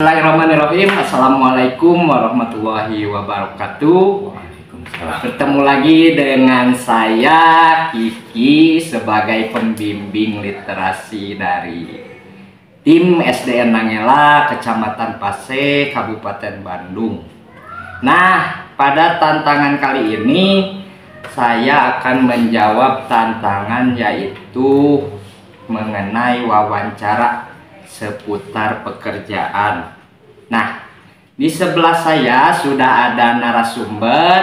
Bismillahirrahmanirrahim. Assalamualaikum warahmatullahi wabarakatuh. Waalaikumsalam. Bertemu lagi dengan saya Kiki sebagai pembimbing literasi dari tim SDN Nangela, Kecamatan Pase, Kabupaten Bandung. Nah, pada tantangan kali ini saya akan menjawab tantangan yaitu mengenai wawancara seputar pekerjaan. Nah, di sebelah saya sudah ada narasumber.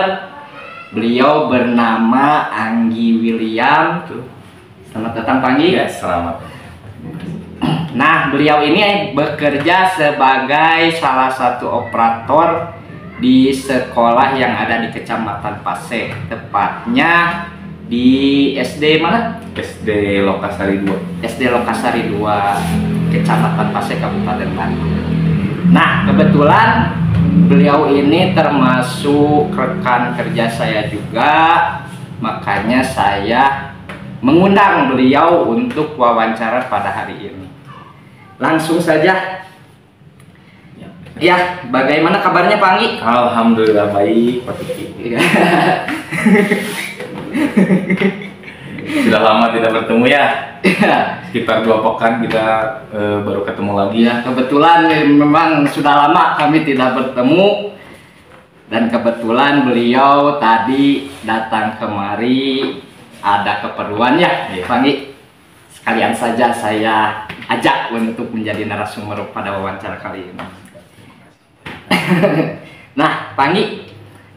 Beliau bernama Anggi William. Selamat datang, Pak Anggi. Ya, selamat. Nah, beliau ini bekerja sebagai salah satu operator di sekolah yang ada di Kecamatan Pase, tepatnya di SD mana? SD Lokasari 2. SD Lokasari 2, Kecamatan Pase, Kabupaten Bandung. Nah, kebetulan beliau ini termasuk rekan kerja saya juga, makanya saya mengundang beliau untuk wawancara pada hari ini. Langsung saja. Ya, bagaimana kabarnya Pak Anggi? Alhamdulillah baik, Pak Kiki. Sudah lama tidak bertemu ya. Sekitar 2 pekan kita baru ketemu lagi ya. Kebetulan memang sudah lama kami tidak bertemu, dan kebetulan beliau tadi datang kemari ada keperluan ya, Pak Anggi. Sekalian saja saya ajak untuk menjadi narasumber pada wawancara kali ini. Nah, Pak Anggi,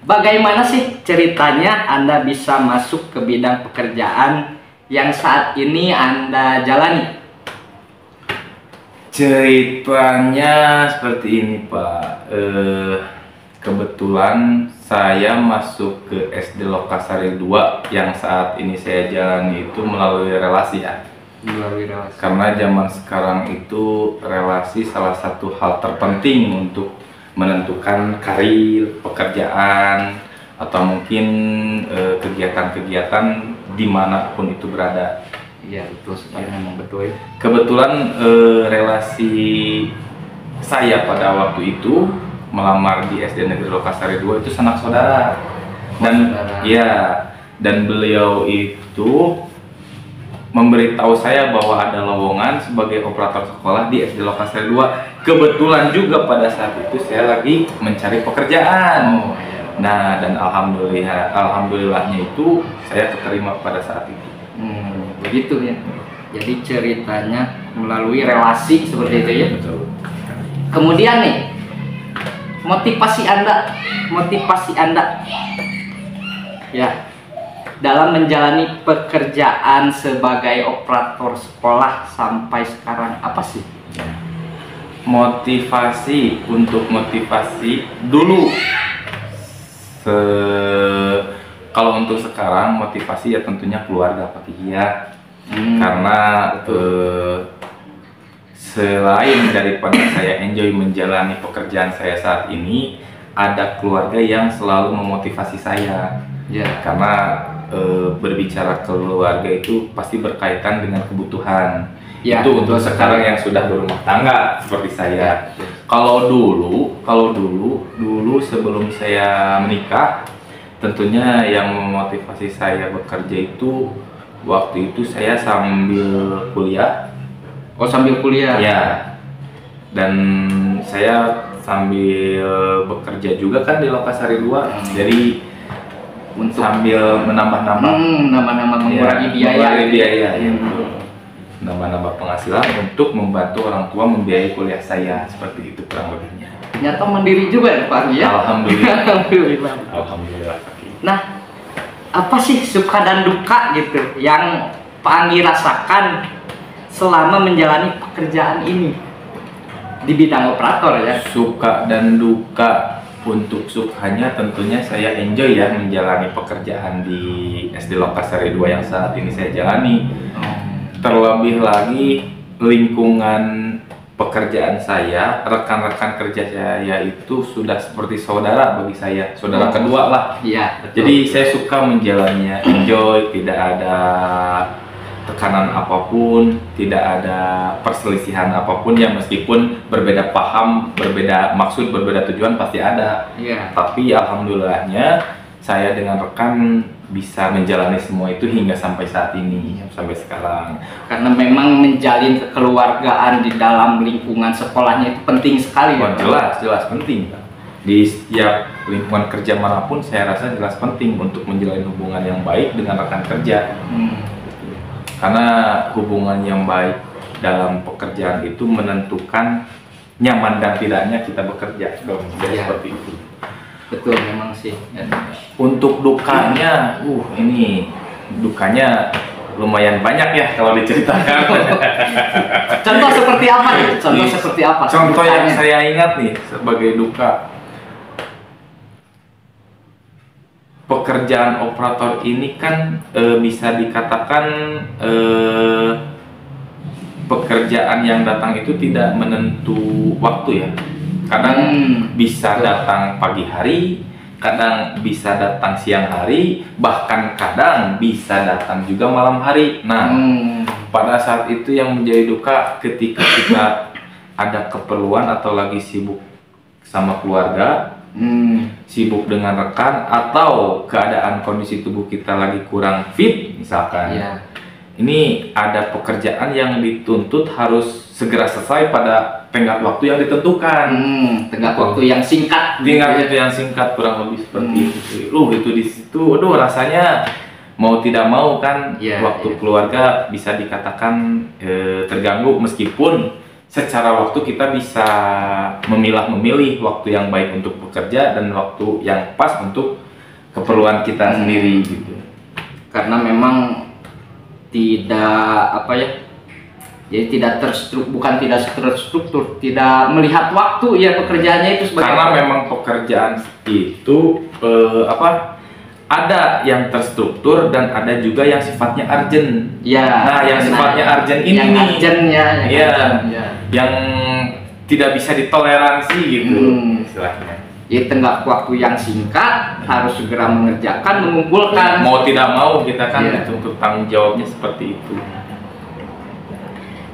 bagaimana sih ceritanya Anda bisa masuk ke bidang pekerjaan yang saat ini Anda jalani? Ceritanya seperti ini, Pak. Kebetulan saya masuk ke SD Lokasari 2 yang saat ini saya jalani itu melalui relasi ya. Melalui relasi. Karena zaman sekarang itu relasi salah satu hal terpenting untuk menentukan karir, pekerjaan, atau mungkin kegiatan-kegiatan dimanapun itu berada. Iya, betul sekali, memang betul ya. Kebetulan relasi saya pada waktu itu melamar di SD Negeri Lokasari 2 itu sanak saudara. Dan ya, dan beliau itu memberitahu saya bahwa ada lowongan sebagai operator sekolah di SD Lokasari 2. Kebetulan juga pada saat itu saya lagi mencari pekerjaan. Nah, dan alhamdulillahnya itu saya keterima pada saat itu. Begitu ya. Jadi ceritanya melalui relasi seperti itu ya. Betul. Kemudian nih, motivasi Anda ya dalam menjalani pekerjaan sebagai operator sekolah sampai sekarang apa sih? Motivasi dulu. Kalau untuk sekarang motivasi ya tentunya keluarga, Pak Kiki ya. Karena selain daripada saya enjoy menjalani pekerjaan saya saat ini, ada keluarga yang selalu memotivasi saya. Ya. Karena berbicara keluarga itu pasti berkaitan dengan kebutuhan. Ya, itu untuk sekarang yang sudah berumah tangga seperti saya. Ya. Kalau dulu sebelum saya menikah, tentunya yang memotivasi saya bekerja itu waktu itu saya sambil kuliah. Oh, sambil kuliah. Ya. Dan saya sambil bekerja juga kan di Lokasari 2. Jadi untuk sambil menambah-nambah mengurangi biaya. Nambah-nambah penghasilan untuk membantu orang tua membiayai kuliah saya, seperti itu kurang lebihnya. Ternyata mandiri juga ya Pak ya. Alhamdulillah. Alhamdulillah. Alhamdulillah. Nah, apa sih suka dan duka gitu yang Pak Anggi rasakan selama menjalani pekerjaan ini di bidang operator ya? Suka dan duka. Untuk sukanya tentunya saya enjoy ya menjalani pekerjaan di SD Lokasari 2 yang saat ini saya jalani. Terlebih lagi lingkungan pekerjaan saya, rekan-rekan kerja saya itu sudah seperti saudara bagi saya, saudara kedua lah. Iya. Jadi saya suka menjalannya, enjoy, tidak ada tekanan apapun, tidak ada perselisihan apapun ya, meskipun berbeda paham, berbeda maksud, berbeda tujuan pasti ada. Iya. Tapi alhamdulillahnya saya dengan rekan bisa menjalani semua itu hingga sampai saat ini, sampai sekarang. Karena memang menjalin kekeluargaan di dalam lingkungan sekolahnya itu penting sekali. Oh, jelas penting. Di setiap lingkungan kerja manapun saya rasa jelas penting untuk menjalin hubungan yang baik dengan rekan kerja. Karena hubungan yang baik dalam pekerjaan itu menentukan nyaman dan tidaknya kita bekerja. Jadi seperti itu. Betul, memang sih. Untuk dukanya, ini dukanya lumayan banyak ya kalau diceritakan. Contoh seperti apa nih? Contoh yang saya ingat nih sebagai duka. Pekerjaan operator ini kan bisa dikatakan pekerjaan yang datang itu tidak menentu waktu ya. Kadang bisa datang pagi hari, kadang bisa datang siang hari, bahkan kadang bisa datang juga malam hari. Nah, pada saat itu yang menjadi duka ketika kita ada keperluan atau lagi sibuk sama keluarga, sibuk dengan rekan, atau keadaan kondisi tubuh kita lagi kurang fit misalkan. Ini ada pekerjaan yang dituntut harus segera selesai pada tenggat waktu yang ditentukan. Tenggat waktu yang singkat. Itu yang singkat kurang lebih seperti itu. Itu di situ, rasanya mau tidak mau kan waktu keluarga bisa dikatakan terganggu, meskipun secara waktu kita bisa memilih waktu yang baik untuk bekerja dan waktu yang pas untuk keperluan kita sendiri gitu. Karena memang tidak jadi tidak terstruktur, tidak melihat waktu ya pekerjaannya itu sebagai. Karena memang pekerjaan itu ada yang terstruktur dan ada juga yang sifatnya urgent. Nah, yang sifatnya urgent ini yang tidak bisa ditoleransi gitu istilahnya. Jadi tenggat waktu yang singkat harus segera mengerjakan, mengumpulkan. Mau tidak mau kita kan untuk tanggung jawabnya seperti itu.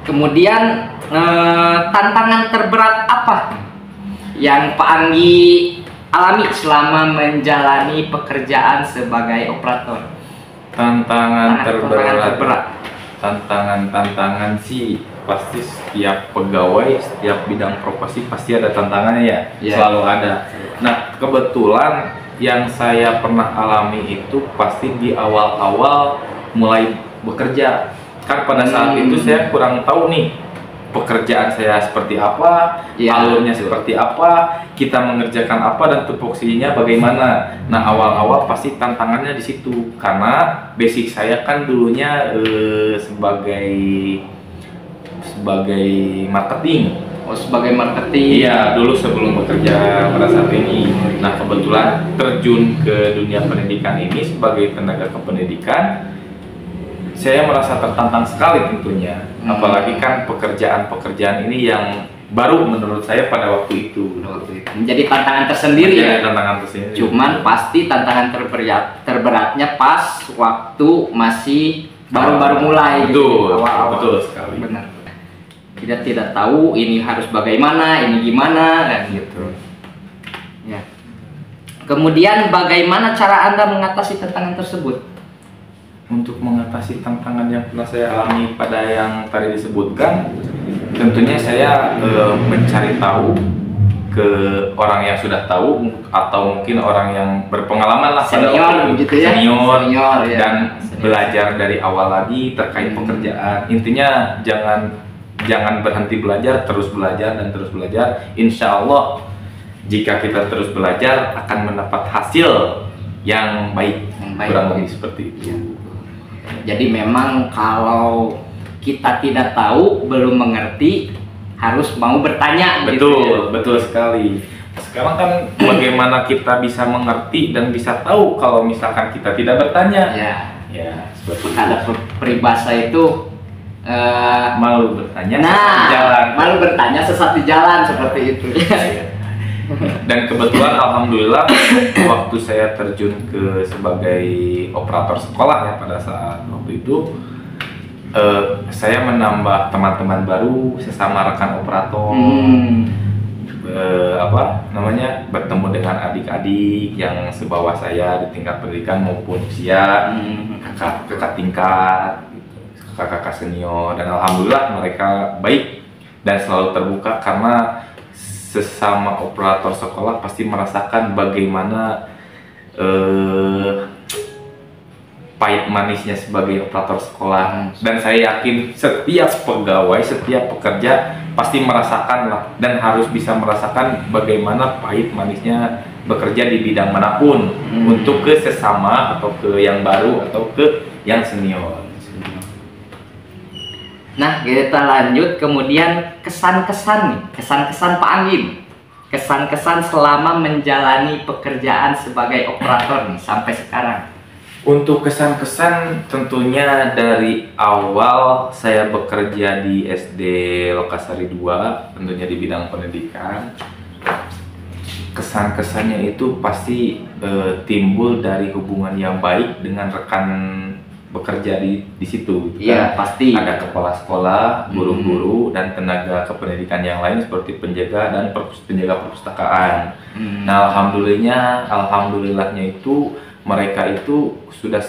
Kemudian tantangan terberat apa yang Pak Anggi alami selama menjalani pekerjaan sebagai operator? Tantangan terberat. Tantangan sih pasti setiap pegawai, setiap bidang profesi pasti ada tantangannya ya. Selalu ada. Nah, kebetulan yang saya pernah alami itu pasti di awal-awal mulai bekerja. Kan pada saat itu saya kurang tahu nih pekerjaan saya seperti apa, alurnya seperti apa, kita mengerjakan apa dan tupoksinya bagaimana. Nah, awal-awal pasti tantangannya di situ karena basic saya kan dulunya sebagai marketing. Sebagai marketing. Iya, dulu sebelum bekerja pada saat ini. Nah, kebetulan terjun ke dunia pendidikan ini sebagai tenaga kependidikan, saya merasa tertantang sekali tentunya. Apalagi kan pekerjaan ini yang baru menurut saya pada waktu itu. Menjadi tantangan tersendiri tantangan tersendiri. Cuman pasti tantangan terberatnya pas waktu masih baru mulai. Betul, awal-awal. Betul sekali. Benar. Kita tidak tahu ini harus bagaimana, ini gimana, kan gitu. Ya. Kemudian bagaimana cara Anda mengatasi tantangan tersebut? Untuk mengatasi tantangan yang pernah saya alami pada yang tadi disebutkan, tentunya saya mencari tahu ke orang yang sudah tahu atau mungkin orang yang berpengalaman lah, senior gitu ya, senior ya. Dan belajar dari awal lagi terkait pekerjaan. Intinya jangan berhenti belajar, terus belajar. Insya Allah jika kita terus belajar akan mendapat hasil yang baik. Kurang lebih seperti itu. Jadi memang kalau kita tidak tahu, belum mengerti, harus mau bertanya. Betul sekali. Sekarang kan bagaimana kita bisa mengerti dan bisa tahu kalau misalkan kita tidak bertanya? Ya, seperti ada peribahasa itu malu bertanya malu bertanya sesat di jalan, seperti itu. Dan kebetulan alhamdulillah waktu saya terjun sebagai operator sekolah ya pada saat waktu itu, Saya menambah teman-teman baru, sesama rekan operator. Bertemu dengan adik-adik yang sebawah saya di tingkat pendidikan maupun usia, kakak tingkat, kakak senior, dan alhamdulillah mereka baik dan selalu terbuka karena sesama operator sekolah pasti merasakan bagaimana pahit manisnya sebagai operator sekolah. Dan saya yakin setiap pegawai, setiap pekerja pasti merasakan lah dan harus bisa merasakan bagaimana pahit manisnya bekerja di bidang manapun, untuk ke sesama atau ke yang baru atau ke yang senior. Nah, kita lanjut kemudian kesan-kesan nih, kesan-kesan Pak Anggi, kesan-kesan selama menjalani pekerjaan sebagai operator nih sampai sekarang. Untuk kesan-kesan tentunya dari awal saya bekerja di SD Lokasari 2, tentunya di bidang pendidikan. Kesan-kesannya itu pasti timbul dari hubungan yang baik dengan rekan bekerja di situ. Iya, pasti. Ada kepala sekolah, guru-guru, dan tenaga kependidikan yang lain seperti penjaga dan penjaga perpustakaan. Nah, alhamdulillahnya itu mereka itu sudah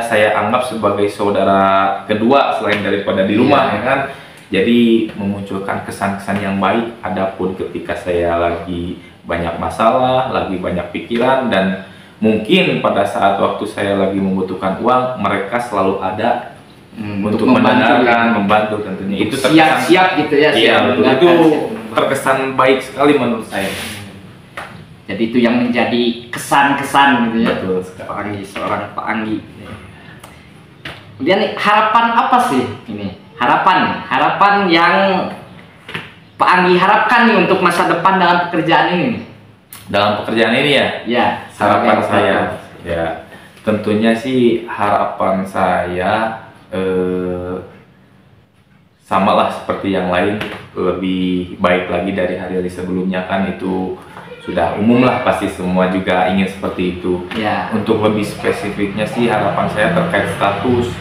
saya anggap sebagai saudara kedua selain daripada di rumah, ya kan. Jadi memunculkan kesan-kesan yang baik. Adapun ketika saya lagi banyak masalah, lagi banyak pikiran, dan mungkin pada saat waktu saya lagi membutuhkan uang, mereka selalu ada untuk mendengarkan, membantu tentunya. Itu siap-siap gitu ya. Iya, itu terkesan baik sekali menurut saya. Jadi itu yang menjadi kesan-kesan gitu ya. Betul, Pak Anggi, seorang Pak Anggi. Kemudian harapan apa sih ini? Harapan yang Pak Anggi harapkan nih untuk masa depan dalam pekerjaan ini nih. Dalam pekerjaan ini ya? Ya, harapan saya. Ya, tentunya sih harapan saya samalah seperti yang lain, lebih baik lagi dari hari-hari sebelumnya, kan itu sudah umum lah, pasti semua juga ingin seperti itu. Ya. Untuk lebih spesifiknya sih harapan saya terkait status,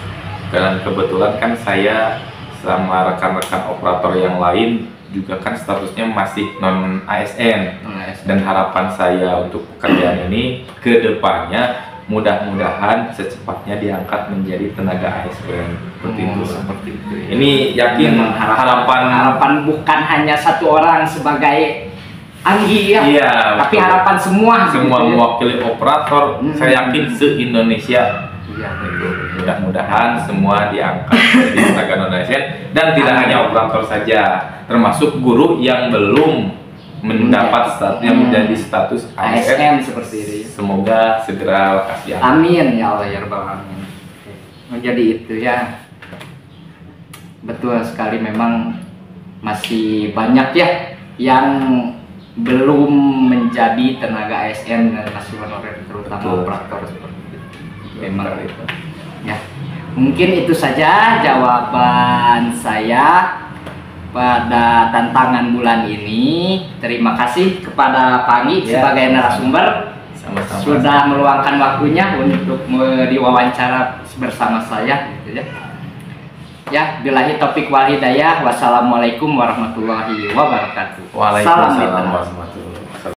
dan kebetulan kan saya sama rekan-rekan operator yang lain juga kan statusnya masih non ASN. Dan harapan saya untuk pekerjaan ini ke depannya mudah-mudahan secepatnya diangkat menjadi tenaga ASN seperti itu. Ini yakin harapan bukan hanya satu orang sebagai Anggi ya, iya, tapi betul. harapan semua gitu mewakili operator. Saya yakin se-Indonesia. Iya, mudah-mudahan semua diangkat menjadi tenaga non ASN, dan tidak hanya operator saja, termasuk guru yang belum mendapat statusnya menjadi status ASN seperti ini. Semoga segera kasih. Amin ya Allah ya Rabbal alamin. Menjadi itu ya. Betul sekali, memang masih banyak ya yang belum menjadi tenaga ASN dan masih honorer, terutama operator seperti itu. Memang itu. Ya, mungkin itu saja jawaban saya pada tantangan bulan ini. Terima kasih kepada Pak Anggi sebagai narasumber. Sama-sama. Sudah meluangkan waktunya untuk diwawancara bersama saya, gitu ya. Ya, billahi taufik wal hidayah. Wassalamualaikum warahmatullahi wabarakatuh. Waalaikumsalam warahmatullahi wabarakatuh.